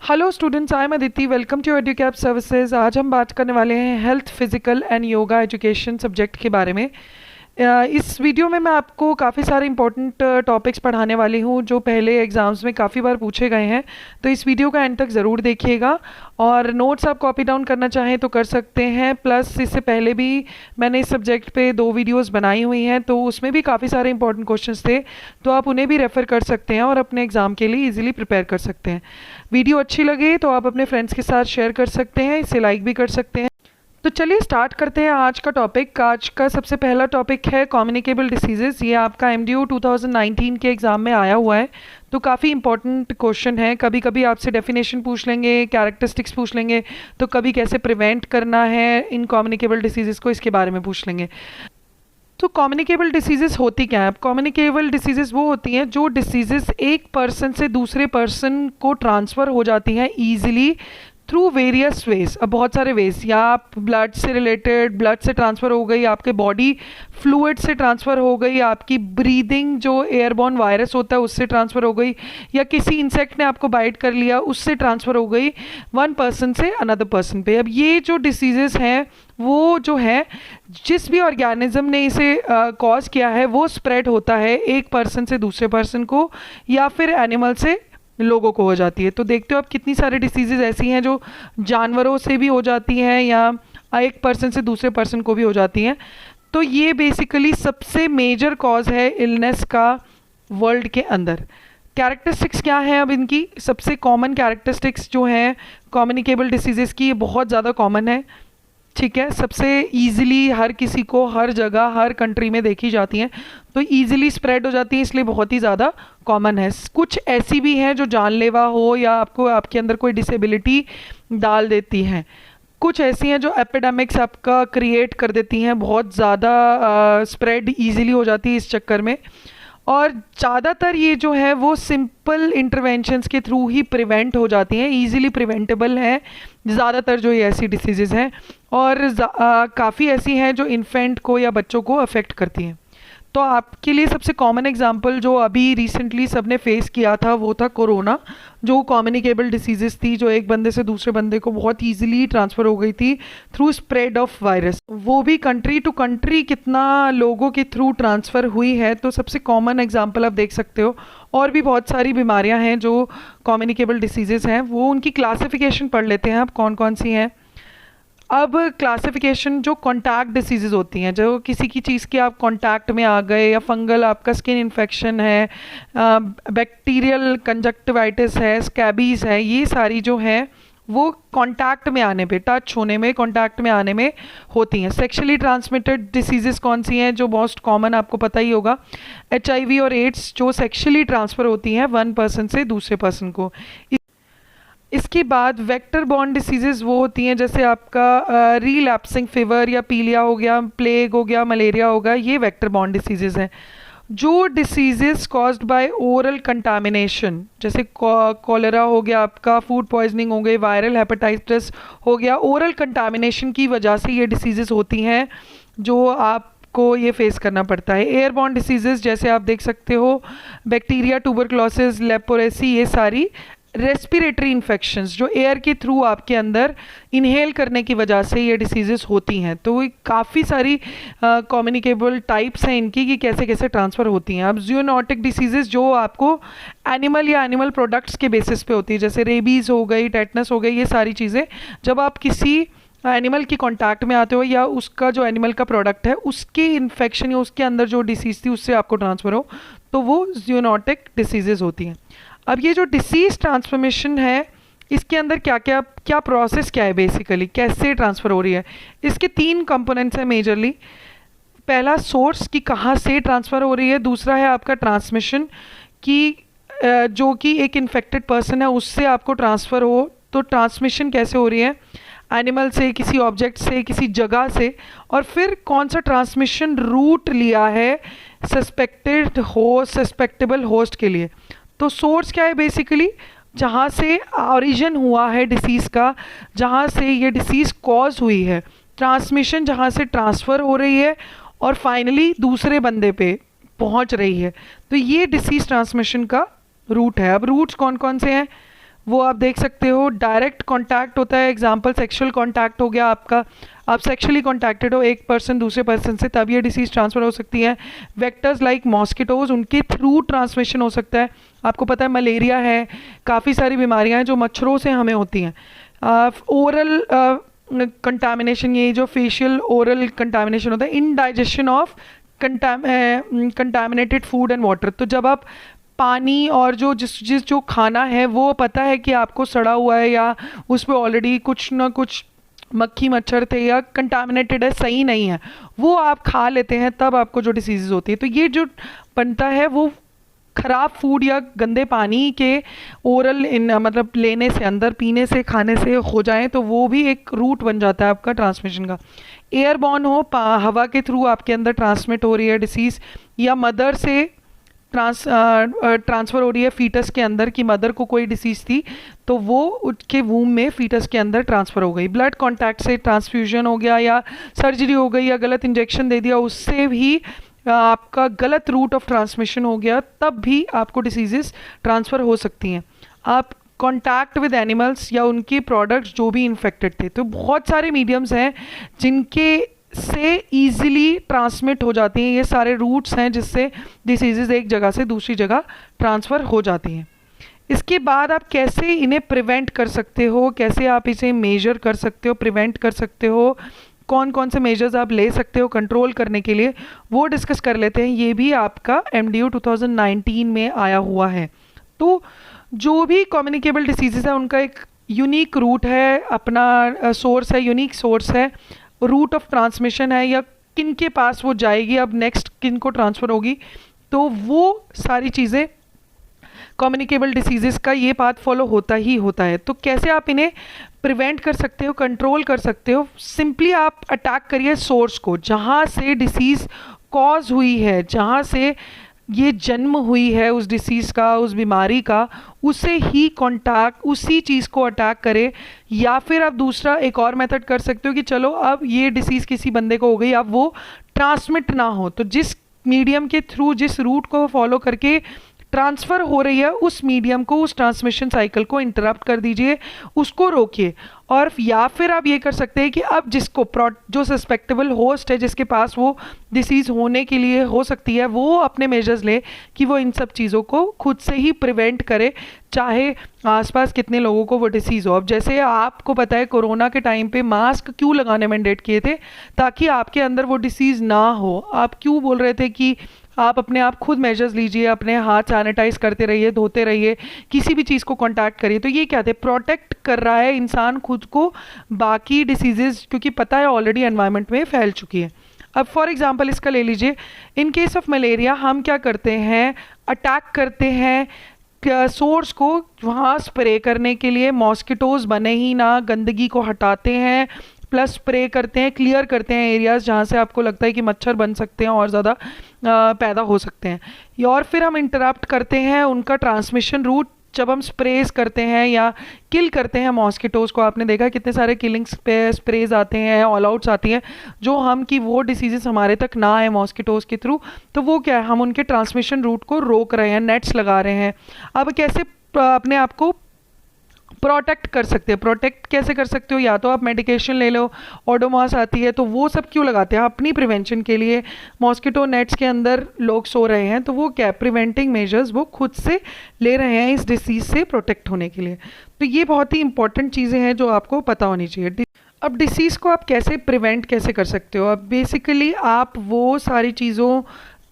Hello students, I am Aditi. Welcome to Educap services. आज हम बात करने वाले हैं health, physical and yoga education subject के बारे में। इस वीडियो में मैं आपको काफ़ी सारे इंपॉर्टेंट टॉपिक्स पढ़ाने वाली हूँ जो पहले एग्ज़ाम्स में काफ़ी बार पूछे गए हैं। तो इस वीडियो का एंड तक ज़रूर देखिएगा और नोट्स आप कॉपी डाउन करना चाहें तो कर सकते हैं। प्लस इससे पहले भी मैंने इस सब्जेक्ट पे 2 वीडियोस बनाई हुई हैं, तो उसमें भी काफ़ी सारे इंपॉर्टेंट क्वेश्चंस थे, तो आप उन्हें भी रेफ़र कर सकते हैं और अपने एग्ज़ाम के लिए ईजिली प्रिपेयर कर सकते हैं। वीडियो अच्छी लगे तो आप अपने फ्रेंड्स के साथ शेयर कर सकते हैं, इसे लाइक भी कर सकते हैं। तो चलिए स्टार्ट करते हैं आज का टॉपिक। आज का सबसे पहला टॉपिक है कम्युनिकेबल डिसीजेस। ये आपका एमडीयू 2019 के एग्ज़ाम में आया हुआ है, तो काफ़ी इंपॉर्टेंट क्वेश्चन है। कभी कभी आपसे डेफिनेशन पूछ लेंगे, कैरेक्टरिस्टिक्स पूछ लेंगे, तो कभी कैसे प्रिवेंट करना है इन कम्युनिकेबल डिसीजेस को, इसके बारे में पूछ लेंगे। तो कम्युनिकेबल डिसीजेस होती क्या है? कम्युनिकेबल डिसीजेस वो होती हैं जो डिसीजेस एक पर्सन से दूसरे पर्सन को ट्रांसफ़र हो जाती हैं ईजिली थ्रू वेरियस वेज। अब बहुत सारे वेज, या आप ब्लड से रिलेटेड, ब्लड से ट्रांसफ़र हो गई, आपके बॉडी फ्लूइड से ट्रांसफ़र हो गई, आपकी ब्रीदिंग जो एयरबॉर्न वायरस होता है उससे ट्रांसफ़र हो गई, या किसी इंसेक्ट ने आपको बाइट कर लिया उससे ट्रांसफ़र हो गई वन पर्सन से अनदर पर्सन पे। अब ये जो डिसीजेस हैं वो जो है जिस भी ऑर्गेनिज्म ने इसे कॉज किया है वो स्प्रेड होता है एक पर्सन से दूसरे पर्सन को, या फिर एनिमल से लोगों को हो जाती है। तो देखते हो आप कितनी सारी डिसीजेज ऐसी हैं जो जानवरों से भी हो जाती हैं या एक पर्सन से दूसरे पर्सन को भी हो जाती हैं। तो ये बेसिकली सबसे मेजर कॉज है इलनेस का वर्ल्ड के अंदर। कैरेक्टरिस्टिक्स क्या हैं? अब इनकी सबसे कॉमन कैरेक्टरिस्टिक्स जो हैं कम्युनिकेबल डिसीजेस की, ये बहुत ज़्यादा कॉमन है, ठीक है। सबसे इजीली हर किसी को हर जगह हर कंट्री में देखी जाती हैं, तो इजीली स्प्रेड हो जाती है, इसलिए बहुत ही ज़्यादा कॉमन है। कुछ ऐसी भी हैं जो जानलेवा हो या आपको आपके अंदर कोई डिसेबिलिटी डाल देती हैं। कुछ ऐसी हैं जो एपिडेमिक्स आपका क्रिएट कर देती हैं, बहुत ज़्यादा स्प्रेड ईजिली हो जाती है इस चक्कर में। और ज़्यादातर ये जो है वो सिंपल इंटरवेंशंस के थ्रू ही प्रिवेंट हो जाती हैं, इजीली प्रिवेंटेबल हैं ज़्यादातर जो ये ऐसी डिसीज़ेज़ हैं। और काफ़ी ऐसी हैं जो इन्फेंट को या बच्चों को अफेक्ट करती हैं। तो आपके लिए सबसे कॉमन एग्जांपल जो अभी रिसेंटली सबने फेस किया था वो था कोरोना, जो कम्युनिकेबल डिसीजेस थी, जो एक बंदे से दूसरे बंदे को बहुत इजीली ट्रांसफ़र हो गई थी थ्रू स्प्रेड ऑफ वायरस। वो भी कंट्री टू कंट्री कितना लोगों के थ्रू ट्रांसफ़र हुई है, तो सबसे कॉमन एग्जांपल आप देख सकते हो। और भी बहुत सारी बीमारियां हैं जो कम्युनिकेबल डिसीजेस हैं, वो उनकी क्लासिफिकेशन पढ़ लेते हैं अब कौन कौन सी हैं। अब क्लासिफिकेशन, जो कॉन्टैक्ट डिसीजेज होती हैं, जो किसी की चीज़ के आप कॉन्टैक्ट में आ गए, या फंगल आपका स्किन इन्फेक्शन है, बैक्टीरियल कंजक्टिवाइटिस है, स्कैबीज है, ये सारी जो हैं वो कांटेक्ट में आने पे, टच होने में, कांटेक्ट में आने में होती हैं। सेक्सुअली ट्रांसमिटेड डिसीजेस कौन सी हैं? जो मोस्ट कॉमन आपको पता ही होगा, HIV और एड्स, जो सेक्सुअली ट्रांसफ़र होती हैं वन पर्सन से दूसरे पर्सन को। इसके बाद वेक्टर बॉर्न डिसीजेस वो होती हैं जैसे आपका रीलैप्सिंग फीवर या पीलिया हो गया, प्लेग हो गया, मलेरिया हो गया, ये वेक्टर बॉर्न डिसीजेस हैं। जो diseases caused by oral contamination, जैसे कॉलेरा हो गया आपका, फूड पॉइजनिंग हो गई, वायरल हेपेटाइटिस हो गया, ओरल कंटामिनेशन की वजह से ये डिसीजेस होती हैं जो आपको ये फेस करना पड़ता है। एयरबॉर्न डिसीजेस जैसे आप देख सकते हो, बैक्टीरिया, ट्यूबरक्लोसिस, लेप्रोरेसी, ये सारी रेस्पिरेटरी इन्फेक्शंस जो एयर के थ्रू आपके अंदर इनहेल करने की वजह से ये डिसीजेस होती हैं। तो काफ़ी सारी कम्युनिकेबल टाइप्स हैं इनकी कि कैसे कैसे ट्रांसफ़र होती हैं। अब जूनोटिक डिसीजेस जो आपको एनिमल या एनिमल प्रोडक्ट्स के बेसिस पे होती है, जैसे रेबीज़ हो गई, टेटनस हो गई, ये सारी चीज़ें जब आप किसी एनिमल की कांटेक्ट में आते हो या उसका जो एनिमल का प्रोडक्ट है उसकी इन्फेक्शन या उसके अंदर जो डिसीज़ थी उससे आपको ट्रांसफ़र हो, तो वो जूनोटिक डिसीजेस होती हैं। अब ये जो डिसीज़ ट्रांसफॉर्मेशन है, इसके अंदर क्या प्रोसेस क्या है, बेसिकली कैसे ट्रांसफ़र हो रही है, इसके 3 कंपोनेंट्स हैं मेजरली। पहला सोर्स की कहाँ से ट्रांसफ़र हो रही है, दूसरा है आपका ट्रांसमिशन की जो कि एक इन्फेक्टेड पर्सन है उससे आपको ट्रांसफ़र हो, तो ट्रांसमिशन कैसे हो रही है, एनिमल से, किसी ऑब्जेक्ट से, किसी जगह से, और फिर कौन सा ट्रांसमिशन रूट लिया है सस्पेक्टेबल होस्ट के लिए। तो सोर्स क्या है? बेसिकली जहाँ से ओरिजिन हुआ है डिसीज़ का, जहाँ से ये डिसीज़ कॉज हुई है, ट्रांसमिशन जहाँ से ट्रांसफ़र हो रही है और फाइनली दूसरे बंदे पे पहुँच रही है, तो ये डिसीज़ ट्रांसमिशन का रूट है। अब रूट्स कौन कौन से हैं? वो आप देख सकते हो। डायरेक्ट कांटेक्ट होता है, एग्जांपल सेक्सुअल कांटेक्ट हो गया आपका, आप सेक्सुअली कॉन्टैक्टेड हो एक पर्सन दूसरे पर्सन से, तब ये डिसीज़ ट्रांसफ़र हो सकती है। वेक्टर्स लाइक मॉस्किटोज, उनके थ्रू ट्रांसमिशन हो सकता है। आपको पता है मलेरिया है, काफ़ी सारी बीमारियां हैं जो मच्छरों से हमें होती हैं। ओरल कंटामिनेशन, ये जो फेशियल ओरल कंटामिनेशन होता है, indigestion of contaminated food and water. तो जब आप पानी और जो खाना है वो पता है कि आपको सड़ा हुआ है या उस पर ऑलरेडी कुछ ना कुछ मक्खी मच्छर थे या कंटामिनेटेड है, सही नहीं है, वो आप खा लेते हैं, तब आपको जो डिसीज़ होती है। तो ये जो बनता है वो ख़राब फूड या गंदे पानी के ओरल मतलब लेने से, अंदर पीने से, खाने से हो जाए, तो वो भी एक रूट बन जाता है आपका ट्रांसमिशन का। एयरबॉर्न हो, हवा के थ्रू आपके अंदर ट्रांसमिट हो रही है डिसीज़, या मदर से ट्रांसफ़र हो रही है फीटस के अंदर, की मदर को कोई डिसीज़ थी तो वो उसके वूम में फीटस के अंदर ट्रांसफ़र हो गई। ब्लड कांटेक्ट से ट्रांसफ्यूजन हो गया, या सर्जरी हो गई, या गलत इंजेक्शन दे दिया, उससे भी आपका गलत रूट ऑफ ट्रांसमिशन हो गया, तब भी आपको डिसीजेस ट्रांसफ़र हो सकती हैं। आप कॉन्टैक्ट विद एनिमल्स या उनके प्रोडक्ट्स जो भी इन्फेक्टेड थे, तो बहुत सारे मीडियम्स हैं जिनके से ईजिली ट्रांसमिट हो जाती हैं। ये सारे रूट्स हैं जिससे डिसीजेज एक जगह से दूसरी जगह ट्रांसफ़र हो जाती हैं। इसके बाद आप कैसे इन्हें प्रिवेंट कर सकते हो, कैसे आप इसे मेजर कर सकते हो, प्रिवेंट कर सकते हो, कौन कौन से मेजर्स आप ले सकते हो कंट्रोल करने के लिए, वो डिस्कस कर लेते हैं। ये भी आपका MDU 2019 में आया हुआ है। तो जो भी कम्युनिकेबल डिसीजेज है उनका एक यूनिक रूट है, अपना सोर्स है, यूनिक सोर्स है, रूट ऑफ ट्रांसमिशन है, या किन के पास वो जाएगी, अब नेक्स्ट किन को ट्रांसफ़र होगी, तो वो सारी चीज़ें कम्युनिकेबल डिसीजेस का ये पाथ फॉलो होता ही होता है। तो कैसे आप इन्हें प्रिवेंट कर सकते हो, कंट्रोल कर सकते हो? सिंपली आप अटैक करिए सोर्स को, जहाँ से डिसीज़ कॉज हुई है, जहाँ से ये जन्म हुई है उस डिसीज़ का, उस बीमारी का, उसे ही कॉन्टैक्ट, उसी चीज़ को अटैक करें। या फिर आप दूसरा एक और मेथड कर सकते हो कि चलो अब ये डिसीज़ किसी बंदे को हो गई, अब वो ट्रांसमिट ना हो, तो जिस मीडियम के थ्रू, जिस रूट को फॉलो करके ट्रांसफ़र हो रही है, उस मीडियम को, उस ट्रांसमिशन साइकिल को इंटरप्ट कर दीजिए, उसको रोकिए। और या फिर आप ये कर सकते हैं कि अब जिसको जो सस्पेक्टेबल होस्ट है, जिसके पास वो डिसीज़ होने के लिए हो सकती है, वो अपने मेजर्स ले कि वो इन सब चीज़ों को खुद से ही प्रिवेंट करे, चाहे आसपास कितने लोगों को वो डिसीज़ हो। अब जैसे आपको पता है कोरोना के टाइम पे मास्क क्यों लगाने मैंडेट किए थे, ताकि आपके अंदर वो डिसीज़ ना हो। आप क्यों बोल रहे थे कि आप अपने आप खुद मेजर्स लीजिए, अपने हाथ सैनिटाइज करते रहिए, धोते रहिए, किसी भी चीज़ को कांटेक्ट करिए। तो ये क्या थे, प्रोटेक्ट कर रहा है इंसान खुद को बाकी डिसीजेज, क्योंकि पता है ऑलरेडी एनवायरनमेंट में फैल चुकी है। अब फॉर एग्जांपल इसका ले लीजिए, इन केस ऑफ मलेरिया हम क्या करते हैं, अटैक करते हैं सोर्स को, वहाँ स्प्रे करने के लिए मॉस्किटोज़ बने ही ना, गंदगी को हटाते हैं, प्लस स्प्रे करते हैं, क्लियर करते हैं एरियाज़ जहाँ से आपको लगता है कि मच्छर बन सकते हैं और ज़्यादा पैदा हो सकते हैं। और फिर हम इंटरप्ट करते हैं उनका ट्रांसमिशन रूट, जब हम स्प्रेज करते हैं या किल करते हैं मॉस्किटोज़ को। आपने देखा कितने सारे किलिंग स्प्रेज आते हैं, ऑल आउट्स आती हैं, जो हम कि वो डिसीजेस हमारे तक ना आए मॉस्किटोज़ के थ्रू, तो वो क्या है, हम उनके ट्रांसमिशन रूट को रोक रहे हैं, नेट्स लगा रहे हैं। अब कैसे अपने आप को प्रोटेक्ट कर सकते हैं, प्रोटेक्ट कैसे कर सकते हो, या तो आप मेडिकेशन ले लो, ओडोमॉस आती है, तो वो सब क्यों लगाते हैं, अपनी प्रिवेंशन के लिए। मॉस्किटो नेट्स के अंदर लोग सो रहे हैं, तो वो क्या प्रिवेंटिंग मेजर्स वो खुद से ले रहे हैं इस डिसीज़ से प्रोटेक्ट होने के लिए। तो ये बहुत ही इंपॉर्टेंट चीज़ें हैं जो आपको पता होनी चाहिए। अब डिसीज़ को आप कैसे प्रिवेंट कैसे कर सकते हो, अब बेसिकली आप वो सारी चीज़ों,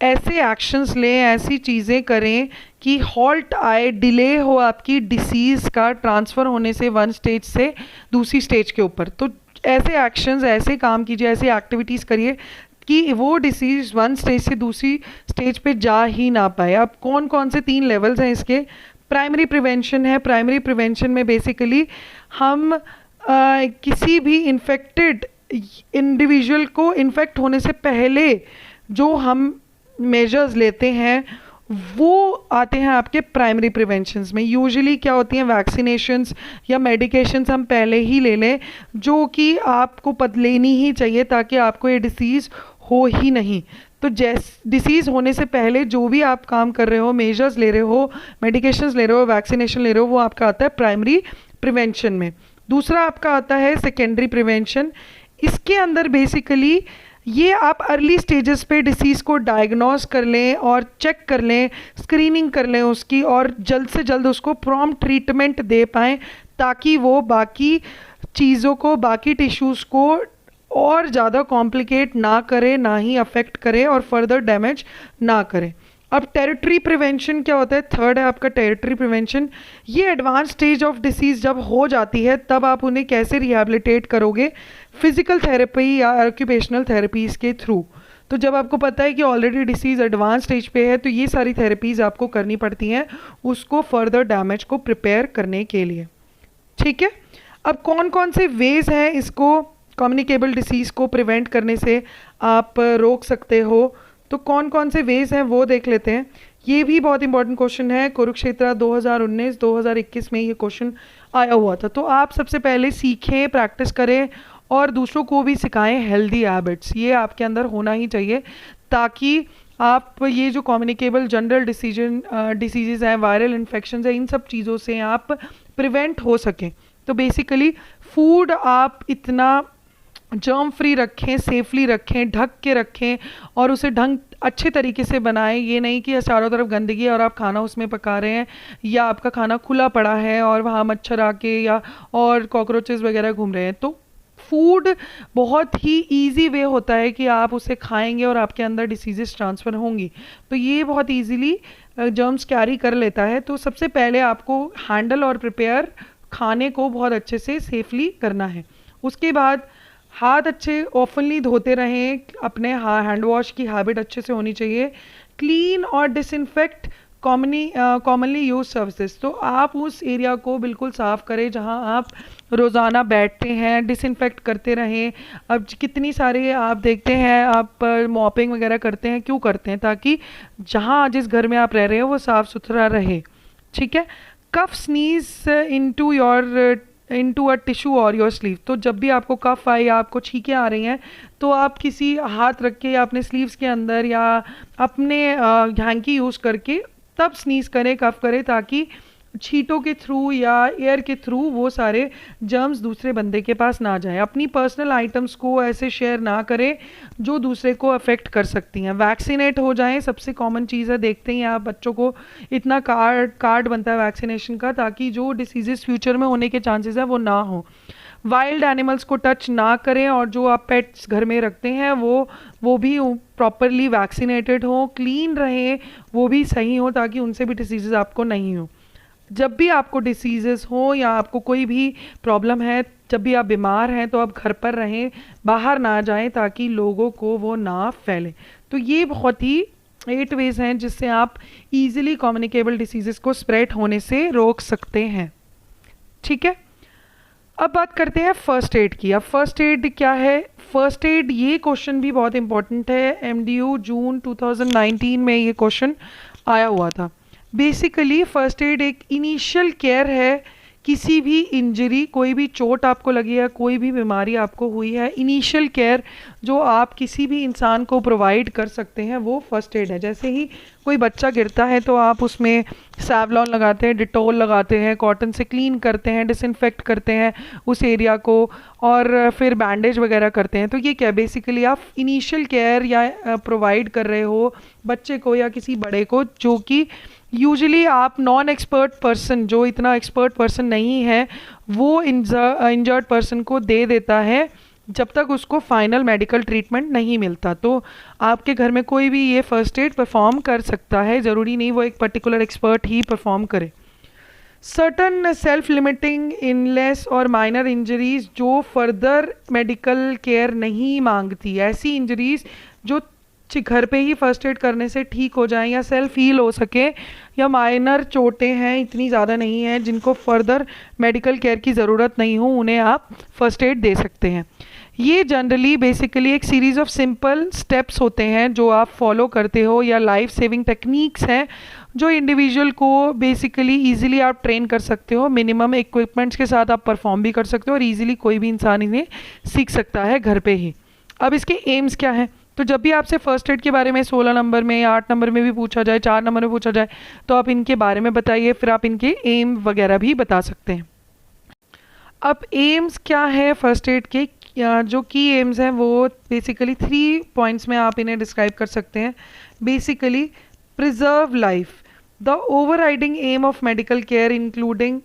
ऐसे एक्शंस लें, ऐसी चीज़ें करें कि हॉल्ट आए, डिले हो आपकी डिसीज़ का ट्रांसफ़र होने से वन स्टेज से दूसरी स्टेज के ऊपर। तो ऐसे एक्शंस, ऐसे काम कीजिए, ऐसी एक्टिविटीज़ करिए कि वो डिसीज़ वन स्टेज से दूसरी स्टेज पे जा ही ना पाए। अब कौन कौन से 3 लेवल्स हैं इसके, प्राइमरी प्रिवेंशन है। प्राइमरी प्रिवेंशन में बेसिकली हम किसी भी इन्फेक्टेड इंडिविजुअल को इन्फेक्ट होने से पहले जो हम मेजर्स लेते हैं वो आते हैं आपके प्राइमरी प्रिवेंशंस में। यूजुअली क्या होती हैं, वैक्सीनेशंस या मेडिकेशंस हम पहले ही ले लें, जो कि आपको लेनी ही चाहिए ताकि आपको ये डिसीज़ हो ही नहीं। तो डिसीज़ होने से पहले जो भी आप काम कर रहे हो, मेजर्स ले रहे हो, मेडिकेशंस ले रहे हो, वैक्सीनेशन ले रहे हो, वो आपका आता है प्राइमरी प्रिवेंशन में। दूसरा आपका आता है सेकेंडरी प्रिवेंशन। इसके अंदर बेसिकली ये आप अर्ली स्टेजेस पे डिसीज़ को डायग्नोस कर लें और चेक कर लें, स्क्रीनिंग कर लें उसकी, और जल्द से जल्द उसको प्रॉम्प्ट ट्रीटमेंट दे पाएँ, ताकि वो बाकी चीज़ों को, बाकी टिश्यूज़ को और ज़्यादा कॉम्प्लिकेट ना करे, ना ही अफेक्ट करे और फर्दर डैमेज ना करे। अब टेरिटरी प्रिवेंशन क्या होता है? थर्ड है आपका टेरिटरी प्रिवेंशन। ये एडवांस स्टेज ऑफ डिसीज़ जब हो जाती है तब आप उन्हें कैसे रिहैबिलिटेट करोगे? फिजिकल थेरेपी या ऑक्यूपेशनल थेरेपीज़ के थ्रू। तो जब आपको पता है कि ऑलरेडी डिसीज़ एडवांस स्टेज पे है तो ये सारी थेरेपीज़ आपको करनी पड़ती हैं उसको फर्दर डैमेज को प्रिपेयर करने के लिए। ठीक है, अब कौन कौन से वेज हैं इसको कम्युनिकेबल डिसीज़ को प्रिवेंट करने से आप रोक सकते हो? तो कौन कौन से वेज हैं वो देख लेते हैं। ये भी बहुत इंपॉर्टेंट क्वेश्चन है, कुरुक्षेत्र 2019-2021 में ये क्वेश्चन आया हुआ था। तो आप सबसे पहले सीखें, प्रैक्टिस करें और दूसरों को भी सिखाएं हेल्दी हैबिट्स। ये आपके अंदर होना ही चाहिए ताकि आप ये जो कम्युनिकेबल जनरल डिसीजेज़ हैं, वायरल इन्फेक्शन हैं, इन सब चीज़ों से आप प्रिवेंट हो सकें। तो बेसिकली फूड आप इतना जर्म फ्री रखें, सेफली रखें, ढक के रखें और उसे अच्छे तरीके से बनाएं। ये नहीं कि चारों तरफ गंदगी है और आप खाना उसमें पका रहे हैं, या आपका खाना खुला पड़ा है और वहाँ मच्छर आके या और कॉकरोचेस वगैरह घूम रहे हैं। तो फूड बहुत ही इजी वे होता है कि आप उसे खाएंगे और आपके अंदर डिसीजेस ट्रांसफ़र होंगी। तो ये बहुत इजीली जर्म्स कैरी कर लेता है। तो सबसे पहले आपको हैंडल और प्रिपेयर खाने को बहुत अच्छे से सेफली करना है। उसके बाद हाथ अच्छे ऑफनली धोते रहें, अपने हैंड वॉश की हैबिट अच्छे से होनी चाहिए। क्लीन और डिसइंफेक्ट कॉमनली यूज सर्विसेज। तो आप उस एरिया को बिल्कुल साफ़ करें जहां आप रोज़ाना बैठते हैं, डिसइंफेक्ट करते रहें। अब कितनी सारे आप देखते हैं, आप मॉपिंग वगैरह करते हैं, क्यों करते हैं? ताकि जहां जिस घर में आप रह रहे हो वो साफ़ सुथरा रहे। ठीक है। कफ स्नीज इनटू अ टिश्यू और योर स्लीव। तो जब भी आपको कफ आए या आपको छींकें आ रही हैं तो आप किसी हाथ रख के या अपने स्लीव्स के अंदर या अपने हैंकी यूज़ करके तब स्नीज करें, कफ करें, ताकि छींटों के थ्रू या एयर के थ्रू वो सारे जर्म्स दूसरे बंदे के पास ना जाएं। अपनी पर्सनल आइटम्स को ऐसे शेयर ना करें जो दूसरे को अफेक्ट कर सकती हैं। वैक्सीनेट हो जाएं, सबसे कॉमन चीज़ है। देखते ही आप बच्चों को इतना कार्ड बनता है वैक्सीनेशन का, ताकि जो डिसीजेस फ्यूचर में होने के चांसेस है वो ना हो। वाइल्ड एनिमल्स को टच ना करें और जो आप पेट्स घर में रखते हैं वो भी प्रॉपरली वैक्सीनेटेड हो, क्लीन रहें, वो भी सही हो, ताकि उनसे भी डिसीजेस आपको नहीं हो। जब भी आपको डिसीजेस हो या आपको कोई भी प्रॉब्लम है, जब भी आप बीमार हैं, तो आप घर पर रहें, बाहर ना जाएं, ताकि लोगों को वो ना फैले। तो ये बहुत ही 8 वेज हैं जिससे आप इजीली कम्युनिकेबल डिसीजेस को स्प्रेड होने से रोक सकते हैं। ठीक है, अब बात करते हैं फर्स्ट एड की। अब फर्स्ट एड क्या है? फर्स्ट एड, ये क्वेश्चन भी बहुत इंपॉर्टेंट है। MDU जून 2019 में ये क्वेश्चन आया हुआ था। बेसिकली फर्स्ट एड एक इनिशियल केयर है। किसी भी इंजरी, कोई भी चोट आपको लगी है, कोई भी बीमारी आपको हुई है, इनिशियल केयर जो आप किसी भी इंसान को प्रोवाइड कर सकते हैं वो फर्स्ट एड है। जैसे ही कोई बच्चा गिरता है तो आप उसमें सैवलॉन लगाते हैं, डिटॉल लगाते हैं, कॉटन से क्लीन करते हैं, डिसइंफेक्ट करते हैं उस एरिया को, और फिर बैंडेज वगैरह करते हैं। तो ये क्या, बेसिकली आप इनिशियल केयर या प्रोवाइड कर रहे हो बच्चे को या किसी बड़े को, जो कि यूजुअली आप नॉन एक्सपर्ट पर्सन, जो इतना एक्सपर्ट पर्सन नहीं है, वो इंजर्ड पर्सन को दे देता है जब तक उसको फाइनल मेडिकल ट्रीटमेंट नहीं मिलता। तो आपके घर में कोई भी ये फर्स्ट एड परफॉर्म कर सकता है, ज़रूरी नहीं वो एक पर्टिकुलर एक्सपर्ट ही परफॉर्म करे। सर्टन सेल्फ लिमिटिंग इनलेस और माइनर इंजरीज जो फर्दर मेडिकल केयर नहीं मांगती, ऐसी इंजरीज जो घर पे ही फर्स्ट एड करने से ठीक हो जाएं या सेल्फ हील हो सके, या माइनर चोटें हैं, इतनी ज़्यादा नहीं है, जिनको फर्दर मेडिकल केयर की ज़रूरत नहीं हो, उन्हें आप फर्स्ट एड दे सकते हैं। ये जनरली बेसिकली एक सीरीज़ ऑफ सिंपल स्टेप्स होते हैं जो आप फॉलो करते हो, या लाइफ सेविंग टेक्निक्स हैं जो इंडिविजुअल को बेसिकली ईजिली आप ट्रेन कर सकते हो। मिनिमम इक्विपमेंट्स के साथ आप परफॉर्म भी कर सकते हो और ईजिली कोई भी इंसान इन्हें सीख सकता है घर पे ही। अब इसके एम्स क्या हैं? तो जब भी आपसे फर्स्ट एड के बारे में 16 नंबर में या 8 नंबर में भी पूछा जाए, 4 नंबर में पूछा जाए, तो आप इनके बारे में बताइए, फिर आप इनके एम वगैरह भी बता सकते हैं। अब एम्स क्या है फर्स्ट एड के, जो की एम्स हैं वो बेसिकली 3 पॉइंट्स में आप इन्हें डिस्क्राइब कर सकते हैं। Basically preserve life, the overriding aim of medical care including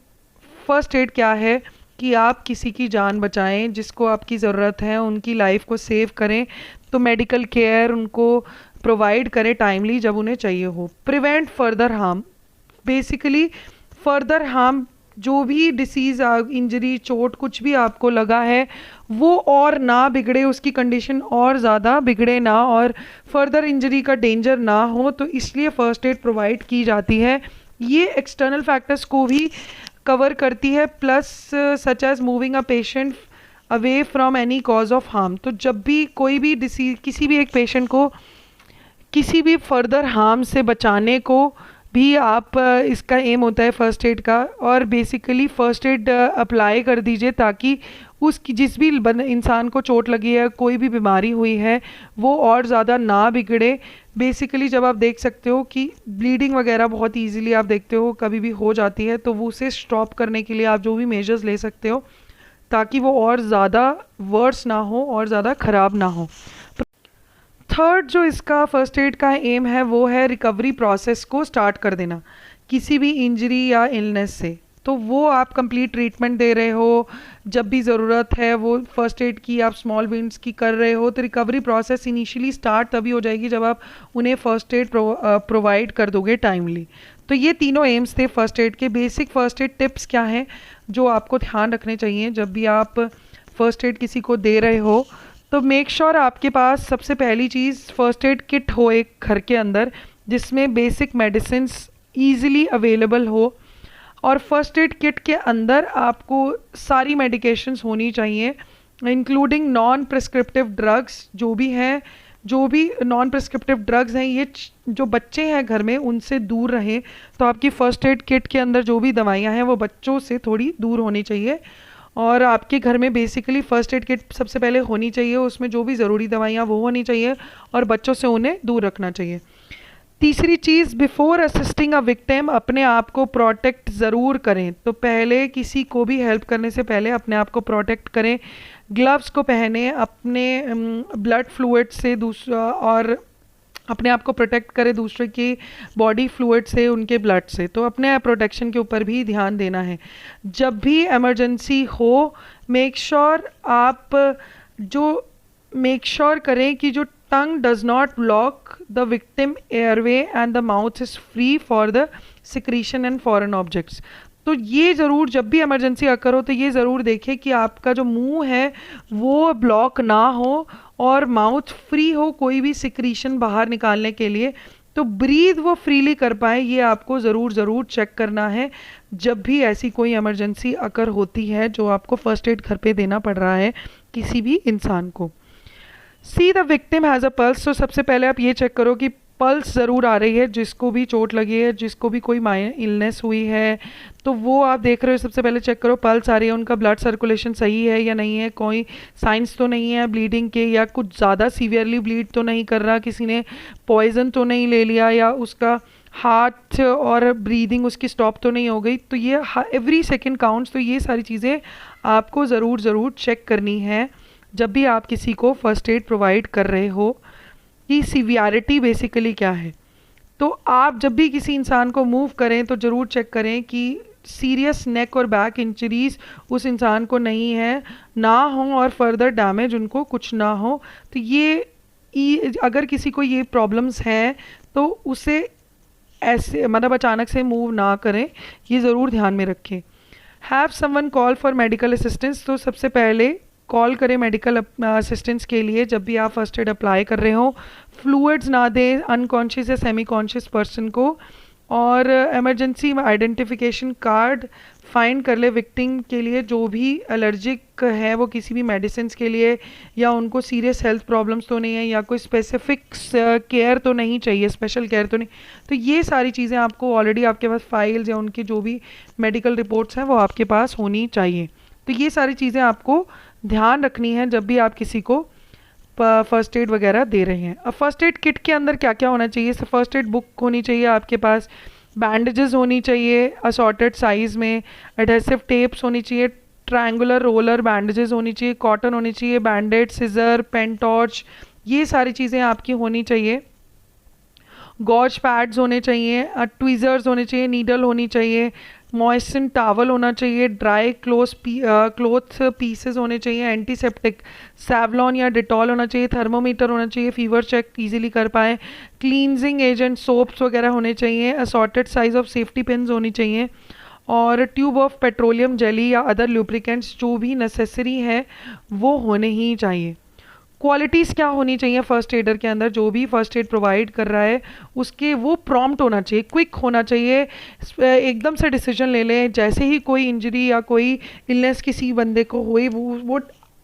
first aid क्या है कि आप किसी की जान बचाएं, जिसको आपकी ज़रूरत है उनकी लाइफ को सेव करें, तो मेडिकल केयर उनको प्रोवाइड करें टाइमली जब उन्हें चाहिए हो। Prevent further harm, basically further harm, जो भी डिसीज़, इंजरी, चोट कुछ भी आपको लगा है वो और ना बिगड़े, उसकी कंडीशन और ज़्यादा बिगड़े ना और फर्दर इंजरी का डेंजर ना हो, तो इसलिए फ़र्स्ट एड प्रोवाइड की जाती है। ये एक्सटर्नल फैक्टर्स को भी कवर करती है, plus such as moving a patient away from any cause of harm. तो जब भी कोई भी डिसीज, किसी भी एक पेशेंट को किसी भी फर्दर हार्म से बचाने को भी आप इसका एम होता है फर्स्ट एड का। और बेसिकली फ़र्स्ट एड अप्लाई कर दीजिए ताकि उसकी जिस भी इंसान को चोट लगी है, कोई भी बीमारी हुई है, वो और ज़्यादा ना बिगड़े। बेसिकली जब आप देख सकते हो कि ब्लीडिंग वगैरह बहुत इजीली आप देखते हो कभी भी हो जाती है, तो वो उसे स्टॉप करने के लिए आप जो भी मेजर्स ले सकते हो ताकि वो और ज़्यादा वर्स ना हो और ज़्यादा ख़राब ना हो। थर्ड जो इसका फर्स्ट एड का एम है वो है रिकवरी प्रोसेस को स्टार्ट कर देना किसी भी इंजरी या इलनेस से। तो वो आप कंप्लीट ट्रीटमेंट दे रहे हो, जब भी ज़रूरत है वो फर्स्ट एड की आप स्मॉल विंड्स की कर रहे हो, तो रिकवरी प्रोसेस इनिशियली स्टार्ट तभी हो जाएगी जब आप उन्हें फर्स्ट एड प्रोवाइड कर दोगे टाइमली। तो ये तीनों एम्स थे फर्स्ट एड के। बेसिक फर्स्ट एड टिप्स क्या हैं जो आपको ध्यान रखने चाहिए जब भी आप फर्स्ट एड किसी को दे रहे हो, तो मेक श्योर आपके पास सबसे पहली चीज़ फर्स्ट एड किट हो एक घर के अंदर, जिसमें बेसिक मेडिसिन्स ईजिली अवेलेबल हो। और फर्स्ट एड किट के अंदर आपको सारी मेडिकेशंस होनी चाहिए, इंक्लूडिंग नॉन प्रिस्क्रिप्टिव ड्रग्स जो भी हैं, जो भी नॉन प्रिस्क्रिप्टिव ड्रग्स हैं ये जो बच्चे हैं घर में उनसे दूर रहें। तो आपकी फ़र्स्ट एड किट के अंदर जो भी दवाइयाँ हैं वो बच्चों से थोड़ी दूर होनी चाहिए। और आपके घर में बेसिकली फ़र्स्ट एड किट सबसे पहले होनी चाहिए, उसमें जो भी ज़रूरी दवाइयाँ वो होनी चाहिए और बच्चों से उन्हें दूर रखना चाहिए। तीसरी चीज़, बिफोर असिस्टिंग अ विक्टिम अपने आप को प्रोटेक्ट ज़रूर करें। तो पहले किसी को भी हेल्प करने से पहले अपने आप को प्रोटेक्ट करें, ग्लव्स को पहने, अपने ब्लड फ्लूइड से और अपने आप को प्रोटेक्ट करें दूसरे की बॉडी फ्लूइड से, उनके ब्लड से। तो अपने प्रोटेक्शन के ऊपर भी ध्यान देना है। जब भी इमरजेंसी हो मेक श्योर करें कि जो tongue does not block the victim airway and the mouth is free for the secretion and foreign objects. तो ये ज़रूर जब भी इमरजेंसी अकर हो तो ये ज़रूर देखें कि आपका जो मुंह है वो ब्लॉक ना हो और माउथ फ्री हो कोई भी सिक्रीशन बाहर निकालने के लिए, तो ब्रीथ वो फ्रीली कर पाए, ये आपको ज़रूर चेक करना है जब भी ऐसी कोई इमरजेंसी अकर होती है जो आपको फ़र्स्ट एड घर पे देना पड़ रहा है किसी भी इंसान को। See the victim has a pulse, तो सबसे पहले आप ये चेक करो कि पल्स ज़रूर आ रही है, जिसको भी चोट लगी है, जिसको भी कोई इलनेस हुई है, तो वो आप देख रहे हो सबसे पहले चेक करो पल्स आ रही है, उनका ब्लड सर्कुलेशन सही है या नहीं है, कोई साइंस तो नहीं है ब्लीडिंग के, या कुछ ज़्यादा सीवियरली ब्लीड तो नहीं कर रहा, किसी ने पॉइजन तो नहीं ले लिया, या उसका हार्ट और ब्रीदिंग उसकी स्टॉप तो नहीं हो गई। तो ये एवरी सेकेंड काउंट्स। तो ये सारी चीज़ें आपको ज़रूर चेक करनी है जब भी आप किसी को फर्स्ट एड प्रोवाइड कर रहे हो कि सीवियरिटी बेसिकली क्या है। तो आप जब भी किसी इंसान को मूव करें तो ज़रूर चेक करें कि सीरियस नेक और बैक इंजरीज उस इंसान को नहीं है, ना हो और फर्दर डैमेज उनको कुछ ना हो। तो ये अगर किसी को ये प्रॉब्लम्स हैं तो उसे ऐसे मतलब अचानक से मूव ना करें, ये ज़रूर ध्यान में रखें। Have someone call for medical assistance, तो सबसे पहले कॉल करें मेडिकल असिस्टेंस के लिए जब भी आप फर्स्ट एड अप्लाई कर रहे हो। फ्लूइड्स ना दें अनकॉन्शियस या सेमी कॉन्शियस पर्सन को, और इमरजेंसी आइडेंटिफिकेशन कार्ड फाइंड कर ले विक्टिम के लिए जो भी एलर्जिक है वो किसी भी मेडिसिन के लिए, या उनको सीरियस हेल्थ प्रॉब्लम्स तो नहीं है, या कोई स्पेसिफिक केयर तो नहीं चाहिए, स्पेशल केयर तो नहीं। तो ये सारी चीज़ें आपको ऑलरेडी आपके पास फाइल्स या उनकी जो भी मेडिकल रिपोर्ट्स हैं वो आपके पास होनी चाहिए। तो ये सारी चीज़ें आपको ध्यान रखनी है जब भी आप किसी को फर्स्ट एड वगैरह दे रहे हैं। अब फर्स्ट एड किट के अंदर क्या क्या होना चाहिए? फर्स्ट एड बुक होनी चाहिए आपके पास, बैंडेजेस होनी चाहिए असॉर्टेड साइज़ में, एडहेसिव टेप्स होनी चाहिए, ट्रायंगुलर रोलर बैंडेजेस होनी चाहिए, कॉटन होनी चाहिए, बैंडेड, सिजर, पेन टॉर्च, ये सारी चीज़ें आपकी होनी चाहिए। गॉज पैड्स होने चाहिए, ट्वीज़र्स होने चाहिए, नीडल होनी चाहिए, मॉइस्चन टावल होना चाहिए, ड्राई क्लोथ पीसेस होने चाहिए, एंटीसेप्टिक सैवलॉन या डिटॉल होना चाहिए, थर्मोमीटर होना चाहिए, फीवर चेक इजीली कर पाए, क्लींजिंग एजेंट सोप्स वगैरह होने चाहिए, assorted size of safety pins होनी चाहिए, और ट्यूब ऑफ पेट्रोलियम जेली या अदर लुब्रिकेंट्स जो भी नेसेसरी है वो होने ही चाहिए। क्वालिटीज़ क्या होनी चाहिए फर्स्ट एडर के अंदर? जो भी फर्स्ट एड प्रोवाइड कर रहा है उसके वो प्रॉम्प्ट होना चाहिए, क्विक होना चाहिए, एकदम से डिसीजन ले लें। जैसे ही कोई इंजरी या कोई इलनेस किसी बंदे को हुई वो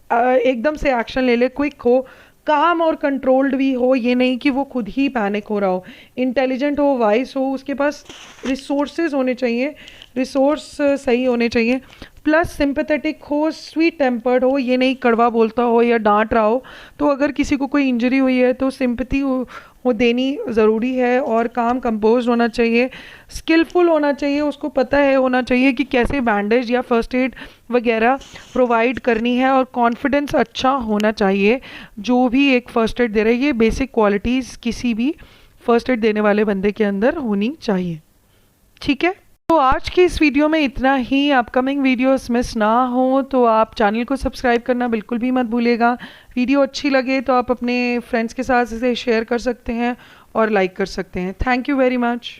एकदम से एक्शन ले ले, क्विक हो, काम और कंट्रोल्ड भी हो, ये नहीं कि वो खुद ही पैनिक हो रहा हो, इंटेलिजेंट हो, वाइस हो, उसके पास रिसोर्सेज होने चाहिए, रिसोर्स सही होने चाहिए, प्लस सिंपैथेटिक हो, स्वीट टेम्पर्ड हो, ये नहीं कड़वा बोलता हो या डांट रहा हो। तो अगर किसी को कोई इंजरी हुई है तो सिंपैथी वो देनी ज़रूरी है, और काम कंपोज होना चाहिए, स्किलफुल होना चाहिए, उसको पता है होना चाहिए कि कैसे बैंडेज या फर्स्ट एड वगैरह प्रोवाइड करनी है, और कॉन्फिडेंस अच्छा होना चाहिए जो भी एक फ़र्स्ट एड दे रहा है। ये बेसिक क्वालिटीज़ किसी भी फर्स्ट एड देने वाले बंदे के अंदर होनी चाहिए। ठीक है, तो आज की इस वीडियो में इतना ही। अपकमिंग वीडियोस मिस ना हो तो आप चैनल को सब्सक्राइब करना बिल्कुल भी मत भूलिएगा। वीडियो अच्छी लगे तो आप अपने फ्रेंड्स के साथ इसे शेयर कर सकते हैं और लाइक कर सकते हैं। Thank you very much.